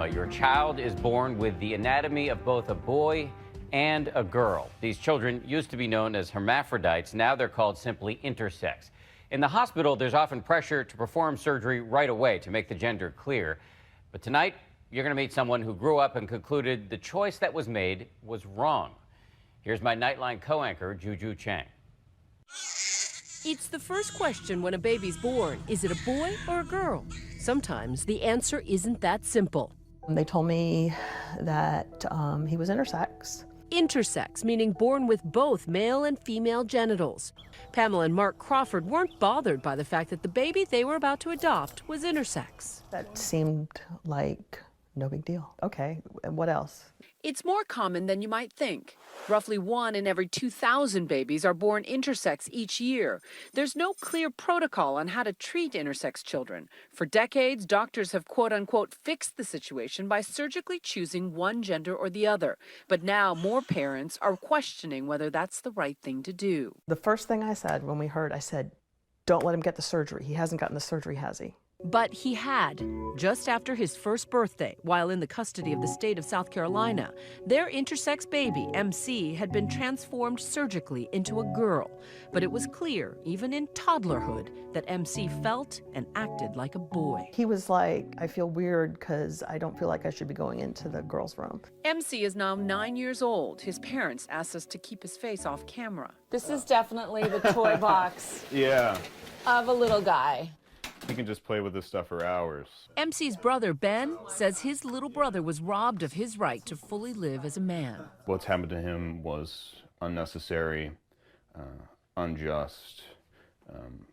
Your child is born with the anatomy of both a boy and a girl. These children used to be known as hermaphrodites. Now they're called simply intersex. In the hospital, there's often pressure to perform surgery right away to make the gender clear. But tonight, you're going to meet someone who grew up and concluded the choice that was made was wrong. Here's my Nightline co-anchor, Juju Chang. It's the first question when a baby's born. Is it a boy or a girl? Sometimes the answer isn't that simple. They told me that he was intersex. Intersex, meaning born with both male and female genitals. Pamela and Mark Crawford weren't bothered by the fact that the baby they were about to adopt was intersex. That seemed like no big deal. Okay, and what else? It's more common than you might think. Roughly 1 in every 2,000 babies are born intersex each year. There's no clear protocol on how to treat intersex children. For decades, doctors have quote-unquote fixed the situation by surgically choosing one gender or the other. But now more parents are questioning whether that's the right thing to do. The first thing I said when we heard, I said, don't let him get the surgery. He hasn't gotten the surgery, has he? But he had, just after his first birthday, while in the custody of the state of South Carolina. Their intersex baby, MC, had been transformed surgically into a girl. But it was clear, even in toddlerhood, that MC felt and acted like a boy. He was like, I feel weird because I don't feel like I should be going into the girls' room. MC is now 9 years old. His parents asked us to keep his face off camera. This is definitely the toy box Yeah. of a little guy. He can just play with this stuff for hours. MC's brother, Ben, says his little brother was robbed of his right to fully live as a man. What's happened to him was unnecessary, unjust,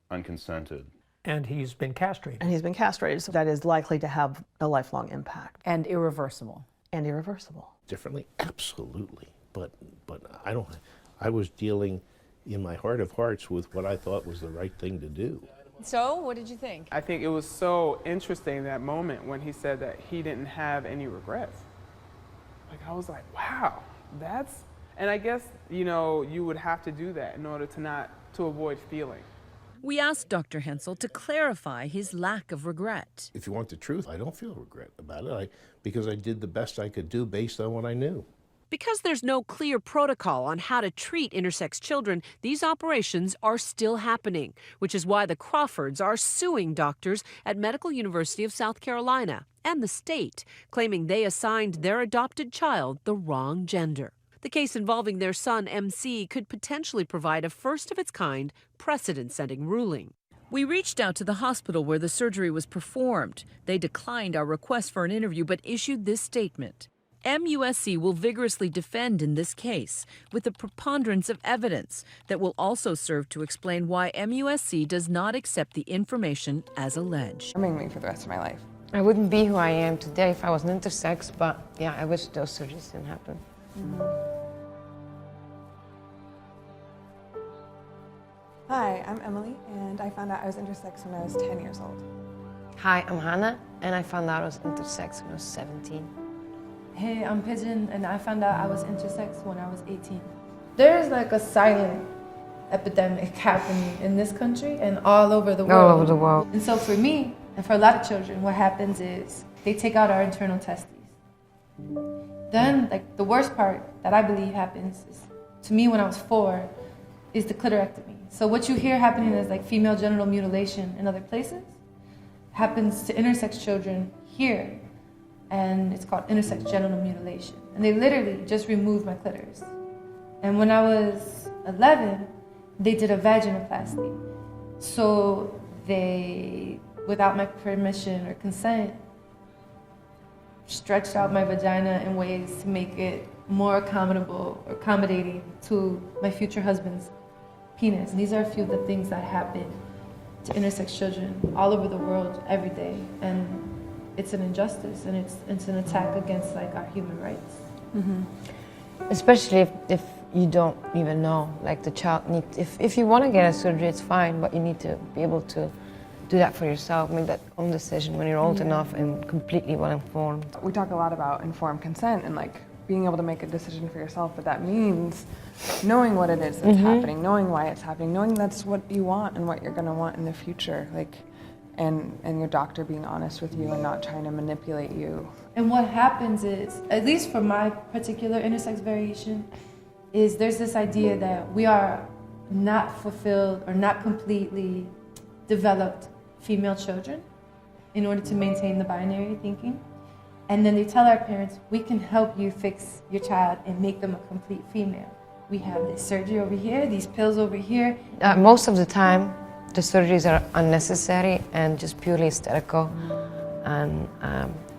unconsented. And he's been castrated. And he's been castrated, so that is likely to have a lifelong impact. And irreversible. And irreversible. Differently, absolutely. But I was dealing in my heart of hearts with what I thought was the right thing to do. So, what did you think? I think it was so interesting that moment when he said that he didn't have any regrets. Like, I was like, wow, that's, and I guess, you know, you would have to do that in order to avoid feeling. We asked Dr. Hensel to clarify his lack of regret. If you want the truth, I don't feel regret about it because I did the best I could do based on what I knew. Because there's no clear protocol on how to treat intersex children, these operations are still happening, which is why the Crawfords are suing doctors at Medical University of South Carolina and the state, claiming they assigned their adopted child the wrong gender. The case involving their son, MC, could potentially provide a first-of-its-kind, precedent-setting ruling. We reached out to the hospital where the surgery was performed. They declined our request for an interview but issued this statement. MUSC will vigorously defend in this case with a preponderance of evidence that will also serve to explain why MUSC does not accept the information as alleged. Harming me for the rest of my life. I wouldn't be who I am today if I was an intersex, but yeah, I wish those surgeries didn't happen. Hi, I'm Emily, and I found out I was intersex when I was 10 years old. Hi, I'm Hannah, and I found out I was intersex when I was 17. Hey, I'm Pigeon, and I found out I was intersex when I was 18. There's like a silent epidemic happening in this country and all over the world. All over the world. And so for me, and for a lot of children, what happens is they take out our internal testes. Then, like, the worst part that I believe happens is, to me when I was 4, is the clitorectomy. So what you hear happening is like female genital mutilation in other places happens to intersex children here. And it's called intersex genital mutilation. And they literally just removed my clitoris. And when I was 11, they did a vaginoplasty. So they, without my permission or consent, stretched out my vagina in ways to make it more accommodating to my future husband's penis. And these are a few of the things that happen to intersex children all over the world every day. And it's an injustice, and it's an attack against like our human rights. Mm-hmm. Especially if you don't even know, like the child needs, if you want to get a surgery, it's fine, but you need to be able to do that for yourself, make that own decision when you're old enough and completely well informed. We talk a lot about informed consent and like being able to make a decision for yourself, but that means knowing what it is that's happening, knowing why it's happening, knowing that's what you want and what you're gonna want in the future. Like, and your doctor being honest with you and not trying to manipulate you. And what happens is, at least for my particular intersex variation, is there's this idea that we are not fulfilled or not completely developed female children in order to maintain the binary thinking. And then they tell our parents, we can help you fix your child and make them a complete female. We have this surgery over here, these pills over here. Most of the time, the surgeries are unnecessary and just purely aesthetical, and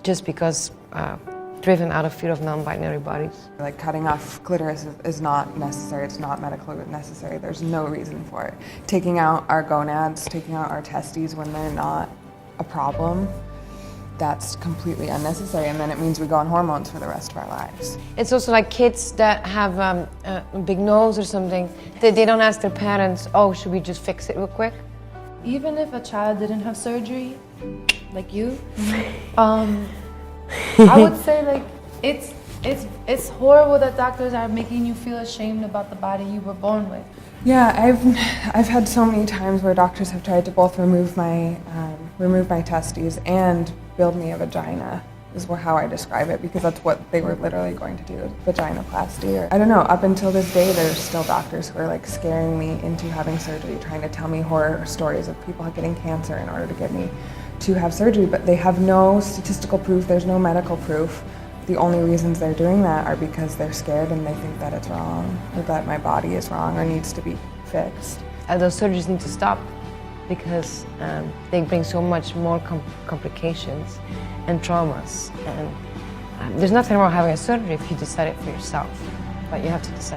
just because driven out of fear of non-binary bodies. Like cutting off clitoris is not necessary, it's not medically necessary, there's no reason for it. Taking out our gonads, taking out our testes when they're not a problem, that's completely unnecessary, and then it means we go on hormones for the rest of our lives. It's also like kids that have a big nose or something, they don't ask their parents, oh, should we just fix it real quick? Even if a child didn't have surgery, like you, I would say like it's horrible that doctors are making you feel ashamed about the body you were born with. Yeah, I've had so many times where doctors have tried to both remove my testes and build me a vagina, is how I describe it, because that's what they were literally going to do, vaginoplasty. Or I don't know, up until this day there's still doctors who are like scaring me into having surgery, trying to tell me horror stories of people getting cancer in order to get me to have surgery, but they have no statistical proof, there's no medical proof. The only reasons they're doing that are because they're scared and they think that it's wrong, or that my body is wrong or needs to be fixed. Those surgeries need to stop because they bring so much more complications and traumas. And there's nothing wrong having a surgery if you decide it for yourself, but you have to decide.